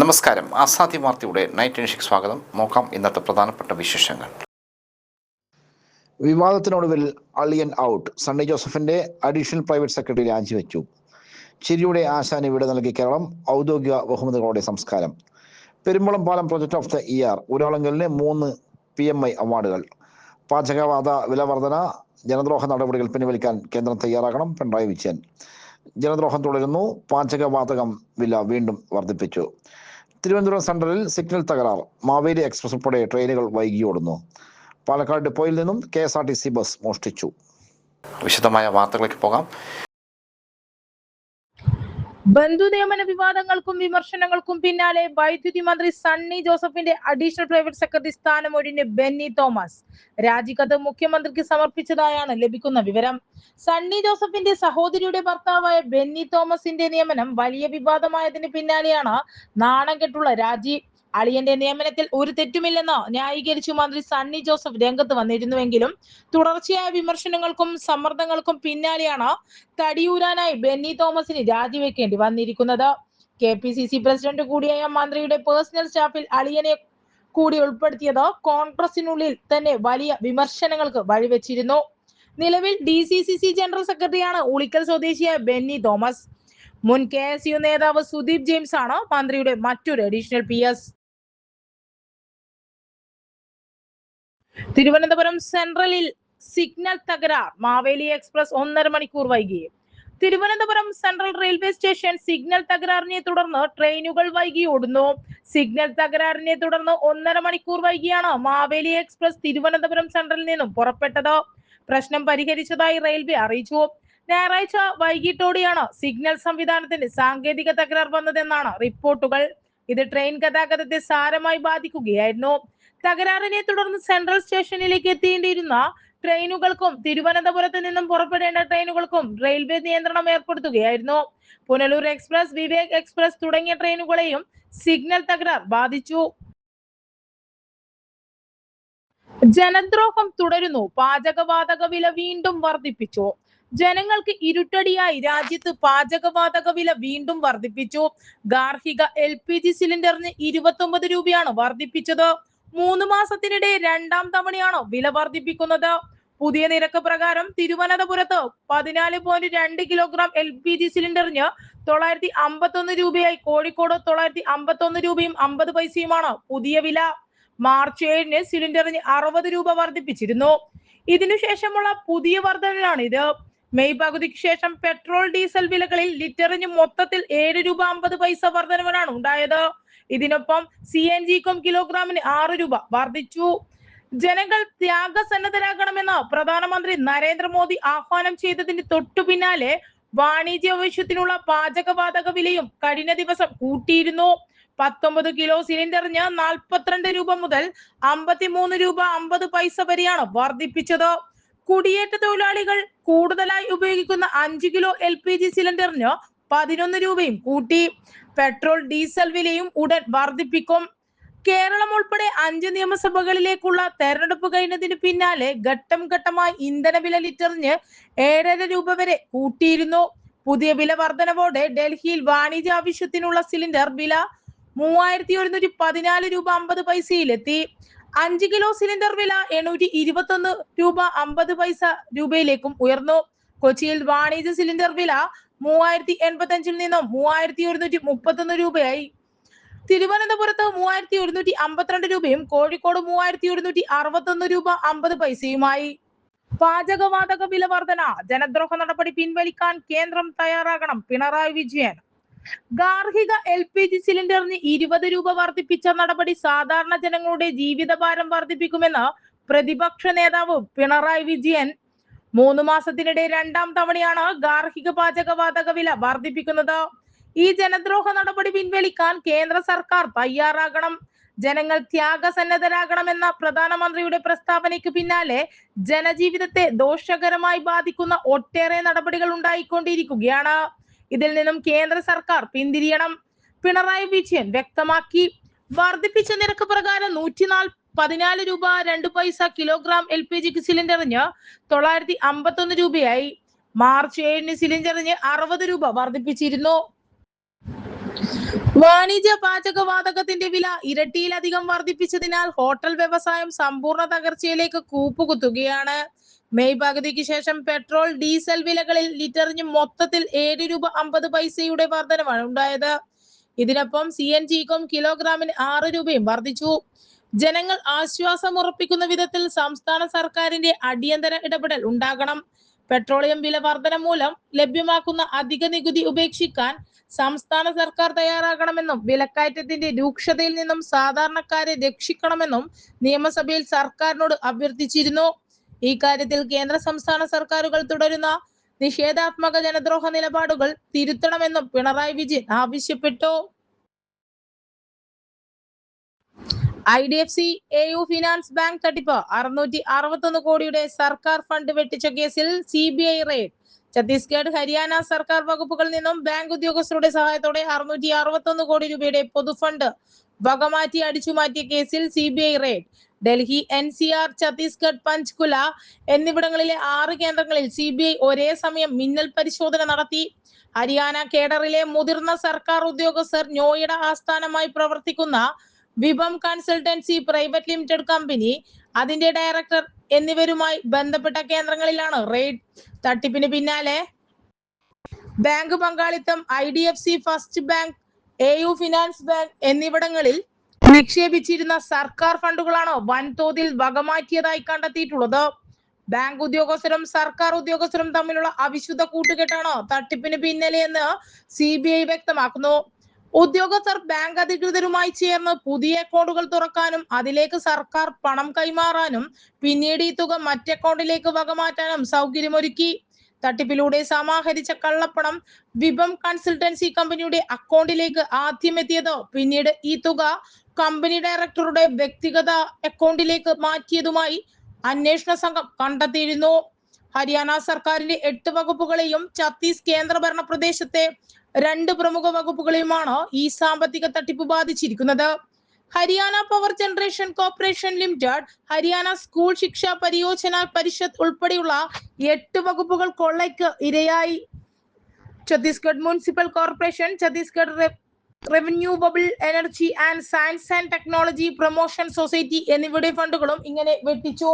നമസ്കാരം. ആസാദി വാർത്തയുടെ നൈറ്റ് എഡിഷനിലേക്ക് സ്വാഗതം. നോക്കാം ഇന്നത്തെ പ്രധാനപ്പെട്ട വിശേഷങ്ങൾ. വിവാദത്തിനൊടുവിൽ അളിയൻ ഔട്ട്. സണ്ണി ജോസഫിന്റെ അഡീഷണൽ പ്രൈവറ്റ് സെക്രട്ടറി രാജിവെച്ചു. ചിരിയുടെ ആശാന് വിട നൽകി കേരളം. ഔദ്യോഗിക ബഹുമതികളോടെ സംസ്കാരം. പെരുമ്പളം പാലം പ്രൊജക്ട് ഓഫ് ദ ഇയർ. ഉരുളങ്കലിന് 3 PMI അവാർഡുകൾ. പാചകവാത വില വർധന. ജനദ്രോഹ നടപടികൾ പിൻവലിക്കാൻ കേന്ദ്രം തയ്യാറാകണം. പിണറായി വിജയൻ. ജനദ്രോഹം തുടരുന്നു. പാചകവാതകം വില വീണ്ടും വർദ്ധിപ്പിച്ചു. തിരുവനന്തപുരം സെൻട്രലിൽ സിഗ്നൽ തകരാർ. മാവേലി എക്സ്പ്രസ് ഉൾപ്പെടെ ട്രെയിനുകൾ വൈകിയോടുന്നു. പാലക്കാട് ഡിപ്പോയിൽ നിന്നും KSRTC ബസ് മോഷ്ടിച്ചു. വിശദമായ വാർത്തകളിലേക്ക് പോകാം. ബന്ധുനിയമന വിവാദങ്ങൾക്കും വിമർശനങ്ങൾക്കും പിന്നാലെ വൈദ്യുതി മന്ത്രി സണ്ണി ജോസഫിന്റെ അഡീഷണൽ പ്രൈവറ്റ് സെക്രട്ടറി സ്ഥാനം ഒഴിഞ്ഞ് ബെന്നി തോമസ് രാജിക്കത്ത് മുഖ്യമന്ത്രിക്ക് സമർപ്പിച്ചതായാണ് ലഭിക്കുന്ന വിവരം. സണ്ണി ജോസഫിന്റെ സഹോദരിയുടെ ഭർത്താവായ ബെന്നി തോമസിന്റെ നിയമനം വലിയ വിവാദമായതിന് പിന്നാലെയാണ് നാണം കെട്ടുള്ള രാജി. അളിയന്റെ നിയമനത്തിൽ ഒരു തെറ്റുമില്ലെന്ന് ന്യായീകരിച്ചു മന്ത്രി സണ്ണി ജോസഫ് രംഗത്ത് വന്നിരുന്നുവെങ്കിലും തുടർച്ചയായ വിമർശനങ്ങൾക്കും സമ്മർദ്ദങ്ങൾക്കും പിന്നാലെയാണ് തടിയൂരാനായി ബെന്നി തോമസിന് രാജിവെക്കേണ്ടി വന്നിരിക്കുന്നത്. KPCC പ്രസിഡന്റ് കൂടിയായ മന്ത്രിയുടെ പേഴ്സണൽ സ്റ്റാഫിൽ അളിയനെ കൂടി ഉൾപ്പെടുത്തിയത് കോൺഗ്രസിനുള്ളിൽ തന്നെ വലിയ വിമർശനങ്ങൾക്ക് വഴിവെച്ചിരുന്നു. നിലവിൽ DCCC ജനറൽ സെക്രട്ടറിയാണ് ഉളിക്കൽ സ്വദേശിയായ ബെന്നി തോമസ്. മുൻ KSU നേതാവ് സുദീപ് ജെയിംസ് ആണ് മന്ത്രിയുടെ മറ്റൊരു അഡീഷണൽ PS. തിരുവനന്തപുരം സെൻട്രലിൽ സിഗ്നൽ തകരാർ. മാവേലി എക്സ്പ്രസ് 1.5 മണിക്കൂർ വൈകി. Thiruvananthapuram central railway station signal തകരാറിനെ തുടർന്ന് ട്രെയിനുകൾ വൈകി ഓടുന്നു. സിഗ്നൽ തകരാറിനെ തുടർന്ന് 1.5 മണിക്കൂർ വൈകിയാണ് മാവേലി എക്സ്പ്രസ് തിരുവനന്തപുരം സെൻട്രലിൽ നിന്നും പുറപ്പെട്ടത്. പ്രശ്നം പരിഹരിച്ചതായി റെയിൽവേ അറിയിച്ചു. ഞായറാഴ്ച വൈകിട്ടോടെയാണ് സിഗ്നൽ സംവിധാനത്തിന് സാങ്കേതിക തകരാർ വന്നതെന്നാണ് റിപ്പോർട്ടുകൾ. ഇത് ട്രെയിൻ ഗതാഗതത്തെ സാരമായി ബാധിക്കുകയായിരുന്നു. തകരാറിനെ തുടർന്ന് സെൻട്രൽ സ്റ്റേഷനിലേക്ക് എത്തേണ്ടിയിരുന്ന ട്രെയിനുകൾക്കും തിരുവനന്തപുരത്ത് നിന്നും പുറപ്പെടേണ്ട ട്രെയിനുകൾക്കും റെയിൽവേ നിയന്ത്രണം ഏർപ്പെടുത്തുകയായിരുന്നു. പുനലൂർ എക്സ്പ്രസ്, വിവേക് എക്സ്പ്രസ് തുടങ്ങിയ ട്രെയിനുകളെയും സിഗ്നൽ തകരാർ ബാധിച്ചു. ജനദ്രോഹം തുടരുന്നു. പാചകവാതക വില വീണ്ടും വർദ്ധിപ്പിച്ചു. ജനങ്ങൾക്ക് ഇരുട്ടടിയായി രാജ്യത്ത് പാചകവാതക വില വീണ്ടും വർദ്ധിപ്പിച്ചു. ഗാർഹിക LPG സിലിണ്ടറിന് 29 രൂപയാണ് വർദ്ധിപ്പിച്ചത്. 3 മാസത്തിനിടെ 2ാം തവണയാണ് വില വർദ്ധിപ്പിക്കുന്നത്. പുതിയ നിരക്ക് പ്രകാരം തിരുവനന്തപുരത്ത് 14.2 കിലോഗ്രാം LPG സിലിണ്ടറിന് 951 രൂപയായി. കോഴിക്കോട് 951 രൂപയും 50 പൈസയുമാണ് പുതിയ വില. മാർച്ച് 7-ന് സിലിണ്ടറിന് 60 രൂപ വർദ്ധിപ്പിച്ചിരുന്നു. ഇതിനുശേഷമുള്ള പുതിയ വർധനയാണിത്. മെയ് പകുതിക്ക് ശേഷം പെട്രോൾ ഡീസൽ വിലകളിൽ ലിറ്ററിന് മൊത്തത്തിൽ 7 രൂപ 50 പൈസ വർധനവാണ് ഉണ്ടായത്. ഇതിനൊപ്പം CNGക്കും കിലോഗ്രാമിന് 6 രൂപ വർദ്ധിച്ചു. ജനങ്ങൾ ത്യാഗസന്നദ്ധരാകണമെന്ന് പ്രധാനമന്ത്രി നരേന്ദ്രമോദി ആഹ്വാനം ചെയ്തതിന് തൊട്ടു പിന്നാലെ വാണിജ്യ ആവശ്യത്തിനുള്ള പാചകവാതക വിലയും കഴിഞ്ഞ ദിവസം കൂട്ടിയിരുന്നു. 19 കിലോ സിലിണ്ടറിന് 42 രൂപ മുതൽ 53 രൂപ 50 പൈസ വരെയാണ് വർദ്ധിപ്പിച്ചത്. കുടിയേറ്റ തൊഴിലാളികൾ കൂടുതലായി ഉപയോഗിക്കുന്ന 5 കിലോ LPG സിലിണ്ടറിന് 11 രൂപയും കൂട്ടി. പെട്രോൾ ഡീസൽ വിലയും ഉടൻ വർദ്ധിപ്പിക്കും. കേരളം ഉൾപ്പെടെ 5 നിയമസഭകളിലേക്കുള്ള തെരഞ്ഞെടുപ്പ് കഴിഞ്ഞതിന് പിന്നാലെ ഘട്ടം ഘട്ടമായി ഇന്ധനവില ലിറ്ററിന് 7.5 രൂപ വരെ കൂട്ടിയിരുന്നു. പുതിയ വില വർധനവോടെ ഡൽഹിയിൽ വാണിജ്യ ആവശ്യത്തിനുള്ള സിലിണ്ടർ വില 3114 രൂപ 50 പൈസയിലെത്തി. 5 കിലോ സിലിണ്ടർ വില 821 രൂപ 50 പൈസ രൂപയിലേക്കും ഉയർന്നു. കൊച്ചിയിൽ വാണിജ്യ സിലിണ്ടർ വില 3085 നിന്നും 3131 രൂപയായി. തിരുവനന്തപുരത്ത് 3152 രൂപയും കോഴിക്കോട് 3161 രൂപ 50 പൈസയുമായി. പാചകവാതക വില വർധന. ജനദ്രോഹ നടപടി പിൻവലിക്കാൻ കേന്ദ്രം തയ്യാറാകണം. പിണറായി വിജയൻ. ഗാർഹിക LPG സിലിണ്ടറിന് 20 രൂപ വർദ്ധിപ്പിച്ച നടപടി സാധാരണ ജനങ്ങളുടെ ജീവിതഭാരം വർദ്ധിപ്പിക്കുമെന്ന് പ്രതിപക്ഷ നേതാവ് പിണറായി വിജയൻ. 3 മാസത്തിനിടെ 2ാം തവണയാണ് ഗാർഹിക പാചകവാതക വില വർദ്ധിപ്പിക്കുന്നത്. ഈ ജനദ്രോഹ നടപടി പിൻവലിക്കാൻ കേന്ദ്ര സർക്കാർ തയ്യാറാകണം. ജനങ്ങൾ ത്യാഗസന്നദ്ധരാകണമെന്ന പ്രധാനമന്ത്രിയുടെ പ്രസ്താവനയ്ക്ക് പിന്നാലെ ജനജീവിതത്തെ ദോഷകരമായി ബാധിക്കുന്ന ഒട്ടേറെ നടപടികൾ ഉണ്ടായിക്കൊണ്ടിരിക്കുകയാണ്. ഇതിൽ നിന്നും കേന്ദ്ര സർക്കാർ പിന്തിരിയണം. പിണറായി വിജയൻ വ്യക്തമാക്കി. വർദ്ധിപ്പിച്ച നിരക്ക് പ്രകാരം 114 രൂപ 2 പൈസ കിലോഗ്രാം LPG സിലിണ്ടറിന് 951 രൂപയായി. മാർച്ച് 7-ന് സിലിണ്ടറിന് 60 രൂപ വർദ്ധിപ്പിച്ചിരുന്നു. വാണിജ്യ പാചകവാതകത്തിന്റെ വില ഇരട്ടിയിലധികം വർദ്ധിപ്പിച്ചതിനാൽ ഹോട്ടൽ വ്യവസായം സമ്പൂർണ്ണ തകർച്ചയിലേക്ക് കൂപ്പുകുത്തുകയാണ്. മെയ് പകുതിക്ക് ശേഷം പെട്രോൾ ഡീസൽ വിലകളിൽ ലിറ്ററിന് മൊത്തത്തിൽ 7 രൂപ 50 പൈസയുടെ വർധനമാണ് ഉണ്ടായത്. ഇതിനൊപ്പം CNGക്കും കിലോഗ്രാമിന് 6 രൂപയും വർദ്ധിച്ചു. ജനങ്ങൾ ആശ്വാസം ഉറപ്പിക്കുന്ന വിധത്തിൽ സംസ്ഥാന സർക്കാരിന്റെ അടിയന്തര ഇടപെടൽ ഉണ്ടാകണം. പെട്രോളിയം വില വർധന മൂലം ലഭ്യമാക്കുന്ന അധിക നികുതി ഉപേക്ഷിക്കാൻ സംസ്ഥാന സർക്കാർ തയ്യാറാകണമെന്നും വിലക്കയറ്റത്തിന്റെ രൂക്ഷതയിൽ നിന്നും സാധാരണക്കാരെ രക്ഷിക്കണമെന്നും നിയമസഭയിൽ സർക്കാരിനോട് അഭ്യർത്ഥിച്ചിരുന്നു. ഈ കാര്യത്തിൽ കേന്ദ്ര സംസ്ഥാന സർക്കാരുകൾ തുടരുന്ന നിഷേധാത്മക ജനദ്രോഹ നിലപാടുകൾ തിരുത്തണമെന്നും പിണറായി വിജയൻ ആവശ്യപ്പെട്ടു. IDFC AU ഫിനാൻസ് ബാങ്ക് തട്ടിപ്പ് 661 കോടിയുടെ സർക്കാർ ഫണ്ട് വെട്ടിച്ച കേസിൽ CBI റെയ്ഡ്. ഛത്തീസ്ഗഡ്, ഹരിയാന സർക്കാർ വകുപ്പുകളിൽ നിന്നും ബാങ്ക് ഉദ്യോഗസ്ഥരുടെ സഹായത്തോടെ 661 കോടി രൂപയുടെ പൊതുഫണ്ട് വകമാറ്റി അടിച്ചുമാറ്റിയ കേസിൽ CBI raid. Delhi, NCR, Chhattisgarh, Panchkula എന്നിവിടങ്ങളിലെ 6 കേന്ദ്രങ്ങളിൽ CBI ഒരേ സമയം മിന്നൽ പരിശോധന നടത്തി. ഹരിയാന കേഡറിലെ മുതിർന്ന സർക്കാർ ഉദ്യോഗസ്ഥർ നോയിഡ ആസ്ഥാനമായി പ്രവർത്തിക്കുന്ന വിഭം കൺസൾട്ടൻസി പ്രൈവറ്റ് ലിമിറ്റഡ് കമ്പനി, അതിന്റെ ഡയറക്ടർ എന്നിവരുമായി ബന്ധപ്പെട്ട കേന്ദ്രങ്ങളിലാണ് റെയ്ഡ്. തട്ടിപ്പിന് പിന്നാലെ ബാങ്ക് പങ്കാളിത്തം IDFC first bank, AU finance bank എന്നിവിടങ്ങളിൽ നിക്ഷേപിച്ചിരുന്ന സർക്കാർ ഫണ്ടുകളാണ് വൻതോതിൽ വകമാറ്റിയതായി കണ്ടെത്തിയിട്ടുള്ളത്. ബാങ്ക് ഉദ്യോഗസ്ഥരും സർക്കാർ ഉദ്യോഗസ്ഥരും തമ്മിലുള്ള അവിശുദ്ധ കൂട്ടുകെട്ടാണ് തട്ടിപ്പിന് പിന്നിലെന്ന് CBI വ്യക്തമാക്കുന്നു. ഉദ്യോഗസ്ഥർ ബാങ്ക് അധികൃതരുമായി ചേർന്ന് പുതിയ അക്കൗണ്ടുകൾ തുറക്കാനും അതിലേക്ക് സർക്കാർ പണം കൈമാറാനും പിന്നീട് ഈ തുക മറ്റ് അക്കൗണ്ടിലേക്ക് വകമാറ്റാനും സൗകര്യമൊരുക്കി. തട്ടിപ്പിലൂടെ സമാഹരിച്ച കള്ളപ്പണം വിഭം കൺസൾട്ടൻസി കമ്പനിയുടെ അക്കൗണ്ടിലേക്ക് ആദ്യം എത്തിയത് പിന്നീട് ഈ തുക കമ്പനി ഡയറക്ടറുടെ വ്യക്തിഗത അക്കൗണ്ടിലേക്ക് മാറ്റിയതുമായി അന്വേഷണ സംഘം കണ്ടെത്തിയിരുന്നു. ഹരിയാന സർക്കാരിന്റെ 8 വകുപ്പുകളെയും ഛത്തീസ് കേന്ദ്രഭരണ പ്രദേശത്തെ 2 പ്രമുഖ വകുപ്പുകളെയുമാണ് ഈ സാമ്പത്തിക തട്ടിപ്പ് ബാധിച്ചിരിക്കുന്നത്. Haryana power generation corporation limited, Haryana school Shiksha Pariyojana Parishad ഉൾപ്പെടെയുള്ള 8 വകുപ്പുകൾ കൊള്ളയ്ക്ക് ഇരയായി. Chhattisgarh municipal corporation, Chhattisgarh renewable energy and science and technology promotion society എന്നിവയുടെ ഫണ്ടുകളും ഇങ്ങനെ വെട്ടിച്ചു.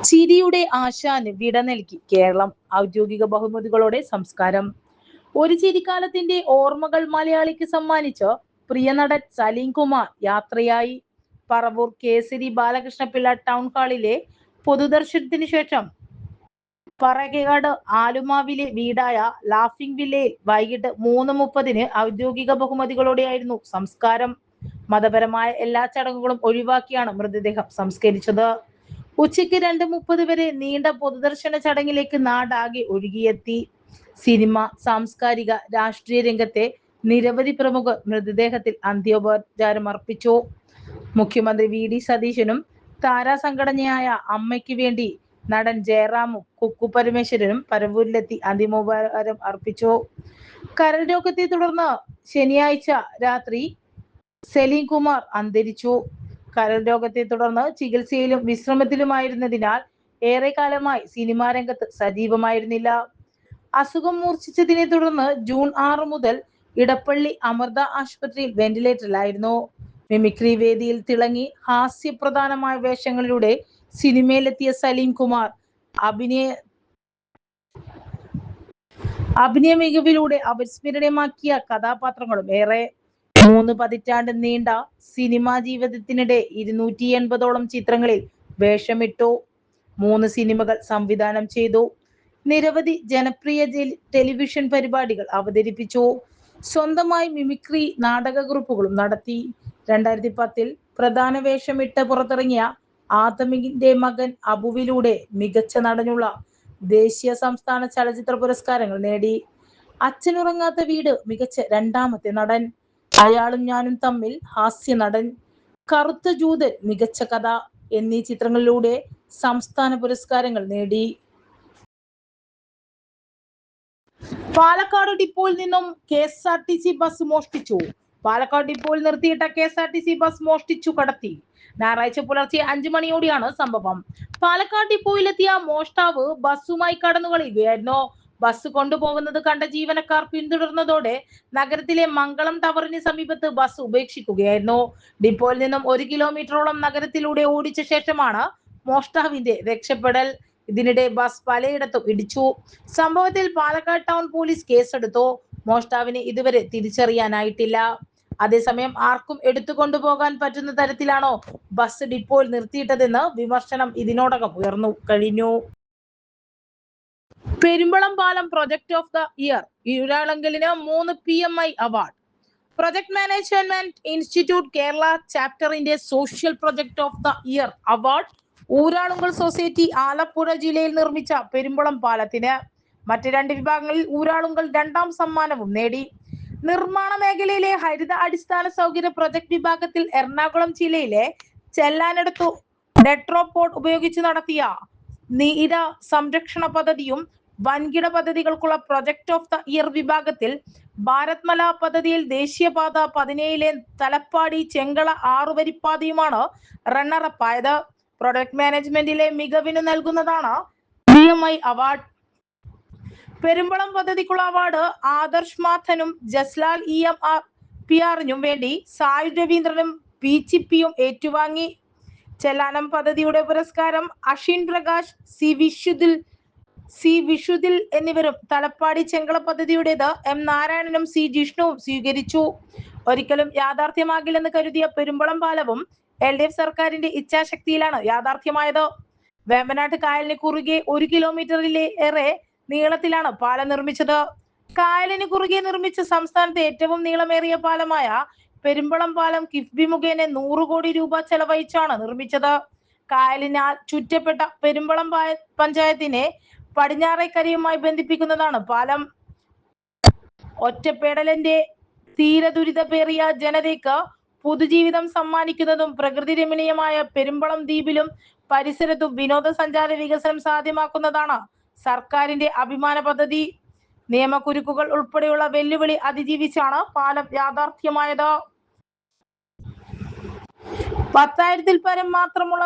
ചിരിയുടെ ആശാന് വിട നൽകി കേരളം. ഔദ്യോഗിക ബഹുമതികളോടെ സംസ്കാരം. ഒരു ചിരിക്കാലത്തിന്റെ ഓർമ്മകൾ മലയാളിക്ക് സമ്മാനിച്ച് പ്രിയ നടൻ സലീം കുമാർ യാത്രയായി. പറവൂർ കേസരി ബാലകൃഷ്ണപിള്ള ടൗൺ ഹാളിലെ പൊതുദർശനത്തിന് ശേഷം പറകേകാട് ആലുമാവിലെ വീടായ ലാഫിംഗ് വില്ലയിൽ വൈകിട്ട് 3:30 ഔദ്യോഗിക ബഹുമതികളോടെയായിരുന്നു സംസ്കാരം. മതപരമായ എല്ലാ ചടങ്ങുകളും ഒഴിവാക്കിയാണ് മൃതദേഹം സംസ്കരിച്ചത്. ഉച്ചയ്ക്ക് 2:30 വരെ നീണ്ട പൊതുദർശന ചടങ്ങിലേക്ക് നാടാകെ ഒഴുകിയെത്തി. സിനിമ, സാംസ്കാരിക, രാഷ്ട്രീയ രംഗത്തെ നിരവധി പ്രമുഖർ മൃതദേഹത്തിൽ അന്ത്യോപചാരം അർപ്പിച്ചു. മുഖ്യമന്ത്രി VD സതീശനും താരാസംഘടനയായ അമ്മയ്ക്ക് വേണ്ടി നടൻ ജയറാമും കുക്കു പരമേശ്വരനും പരവൂരിലെത്തി അന്തിമോപചാരം അർപ്പിച്ചു. കരൾ രോഗത്തെ തുടർന്ന് ശനിയാഴ്ച രാത്രി സലീം കുമാർ അന്തരിച്ചു. കരൾ രോഗത്തെ തുടർന്ന് ചികിത്സയിലും വിശ്രമത്തിലുമായിരുന്നതിനാൽ ഏറെക്കാലമായി സിനിമാ രംഗത്ത് സജീവമായിരുന്നില്ല. അസുഖം മൂർച്ഛിച്ചതിനെ തുടർന്ന് ജൂൺ 6 മുതൽ ഇടപ്പള്ളി അമൃത ആശുപത്രിയിൽ വെന്റിലേറ്ററിലായിരുന്നു. മിമിക്രി വേദിയിൽ തിളങ്ങി ഹാസ്യപ്രധാനമായ വേഷങ്ങളിലൂടെ സിനിമയിലെത്തിയ സലീം കുമാർ അഭിനയ മികവിലൂടെ അവിസ്മരണീയമാക്കിയ കഥാപാത്രങ്ങളും ഏറെ. 3 പതിറ്റാണ്ട് നീണ്ട സിനിമാ ജീവിതത്തിനിടെ 280ഓളം ചിത്രങ്ങളിൽ വേഷമിട്ടു. 3 സിനിമകൾ സംവിധാനം ചെയ്തു. നിരവധി ജനപ്രിയ ടെലിവിഷൻ പരിപാടികൾ അവതരിപ്പിച്ചു. സ്വന്തമായി മിമിക്രി നാടക ഗ്രൂപ്പുകളും നടത്തി. 2010 പ്രധാന വേഷമിട്ട് പുറത്തിറങ്ങിയ ആദമിന്റെ മകൻ അബുവിലൂടെ മികച്ച നടനുള്ള ദേശീയ സംസ്ഥാന ചലച്ചിത്ര പുരസ്കാരങ്ങൾ നേടി. അച്ഛനുറങ്ങാത്ത വീട് മികച്ച 2ാമത്തെ നടൻ, അയാളും ഞാനും തമ്മിൽ ഹാസ്യ നടൻ, കറുത്ത ജൂതൻ മികച്ച കഥ എന്നീ ചിത്രങ്ങളിലൂടെ സംസ്ഥാന പുരസ്കാരങ്ങൾ നേടി. പാലക്കാട് ഡിപ്പോയിൽ നിന്നും KSRTC ബസ് മോഷ്ടിച്ചു. പാലക്കാട് ഡിപ്പോയിൽ നിർത്തിയിട്ട KSRTC ബസ് മോഷ്ടിച്ചു കടത്തി. ഞായറാഴ്ച പുലർച്ചെ 5 മണിയോടെയാണ് സംഭവം. പാലക്കാട് ഡിപ്പോയിലെത്തിയ മോഷ്ടാവ് ബസ്സുമായി കടന്നു കളയുകയായിരുന്നു. ബസ് കൊണ്ടുപോകുന്നത് കണ്ട ജീവനക്കാർ പിന്തുടർന്നതോടെ നഗരത്തിലെ മംഗളം ടവറിന് സമീപത്ത് ബസ് ഉപേക്ഷിക്കുകയായിരുന്നു. ഡിപ്പോയിൽ നിന്നും 1 കിലോമീറ്ററോളം നഗരത്തിലൂടെ ഓടിച്ച ശേഷമാണ് മോഷ്ടാവിന്റെ രക്ഷപ്പെടൽ. ഇതിനിടെ ബസ് പലയിടത്തും ഇടിച്ചു. സംഭവത്തിൽ പാലക്കാട് ടൗൺ പോലീസ് കേസെടുത്തു. മോഷ്ടാവിനെ ഇതുവരെ തിരിച്ചറിയാനായിട്ടില്ല. അതേസമയം ആർക്കും എടുത്തുകൊണ്ടുപോകാൻ പറ്റുന്ന തരത്തിലാണോ ബസ് ഡിപ്പോയിൽ നിർത്തിയിട്ടതെന്ന് വിമർശനം ഇതിനോടകം ഉയർന്നു കഴിഞ്ഞു. പെരുമ്പളം പാലം പ്രൊജക്ട് ഓഫ് ദ ഇയർ, ഊരാളുങ്കലിന് 3 PMI award. Project management institute Kerala ചാപ്റ്ററിന്റെ social project of the year award Uralungal society Alappuzha ജില്ലയിൽ നിർമ്മിച്ച പെരുമ്പളം പാലത്തിന്. മറ്റ് 2 വിഭാഗങ്ങളിൽ ഊരാളുങ്കൽ 2ാം സമ്മാനവും നേടി. നിർമ്മാണ മേഖലയിലെ ഹരിത അടിസ്ഥാന സൗകര്യ പ്രൊജക്ട് വിഭാഗത്തിൽ എറണാകുളം ജില്ലയിലെ ചെല്ലാനടുത്തു ഡെട്രോപോഡ് ഉപയോഗിച്ച് നടത്തിയ നീര സംരക്ഷണ പദ്ധതിയും വൻകിട പദ്ധതികൾക്കുള്ള പ്രൊജക്ട് ഓഫ് ദ ഇയർ വിഭാഗത്തിൽ ഭാരത് മല പദ്ധതിയിൽ ദേശീയപാത 17 തലപ്പാടി ചെങ്കള 6 വരിപ്പാതയുമാണ് റണ്ണറപ്പ് ആയത്. പ്രൊജക്ട് മാനേജ്മെന്റിലെ മികവിന് നൽകുന്നതാണ് PMI അവാർഡ്. പെരുമ്പളം പദ്ധതിക്കുള്ള അവാർഡ് ആദർശ് മാഥനും ജസ്ലാൽ EMPRനും വേണ്ടി സായു രവീന്ദ്രനും PCPയും ഏറ്റുവാങ്ങി. ചെല്ലാനം പദ്ധതിയുടെ പുരസ്കാരം അഷിൻ പ്രകാശ്, സി വിഷുദിൽ എന്നിവരും തലപ്പാടി ചെങ്കള പദ്ധതിയുടേത് M നാരായണനും C ജിഷ്ണുവും സ്വീകരിച്ചു. ഒരിക്കലും യാഥാർത്ഥ്യമാകില്ലെന്ന് കരുതിയ പെരുമ്പളം പാലവും LDF സർക്കാരിന്റെ ഇച്ഛാശക്തിയിലാണ് യാഥാർത്ഥ്യമായത്. വേമ്പനാട്ട് കായലിന് കുറുകെ 1 കിലോമീറ്ററിലേറെ നീളത്തിലാണ് പാലം നിർമ്മിച്ചത്. കായലിന് കുറുകെ നിർമ്മിച്ച സംസ്ഥാനത്തെ ഏറ്റവും നീളമേറിയ പാലമായ പെരുമ്പളം പാലം കിഫ്ബി മുഖേന 100 കോടി രൂപ ചെലവഴിച്ചാണ് നിർമ്മിച്ചത്. കായലിനാൽ ചുറ്റപ്പെട്ട പെരുമ്പളം പഞ്ചായത്തിനെ പടിഞ്ഞാറേക്കരയുമായി ബന്ധിപ്പിക്കുന്നതാണ് പാലം. ഒറ്റപ്പെടലിന്റെ തീരദുരിതപേറിയ ജനതയ്ക്ക് പുതുജീവിതം സമ്മാനിക്കുന്നതും പ്രകൃതി രമണീയമായ പെരുമ്പളം ദ്വീപിലും പരിസരത്തും വിനോദസഞ്ചാര വികസനം സാധ്യമാക്കുന്നതാണ് സർക്കാരിന്റെ അഭിമാന പദ്ധതി. നിയമക്കുരുക്കുകൾ ഉൾപ്പെടെയുള്ള വെല്ലുവിളി അതിജീവിച്ചാണ് പാലം യാഥാർത്ഥ്യമായത്. 10,000-ൽ പരം മാത്രമുള്ള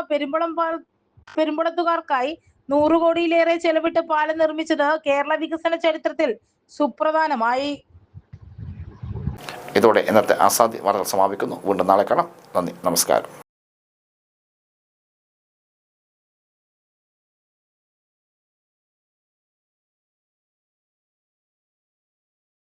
പെരുമ്പളത്തുകാർക്കായി 100 കോടിയിലേറെ ചെലവിട്ട് പാലം നിർമ്മിച്ചത് കേരള വികസന ചരിത്രത്തിൽ സുപ്രധാനമായി. ഇതോടെ ഇന്നത്തെ ആസാദി വാർത്തകൾ സമാപിക്കുന്നു. വീണ്ടും നാളെ കാണാം. നന്ദി, നമസ്കാരം.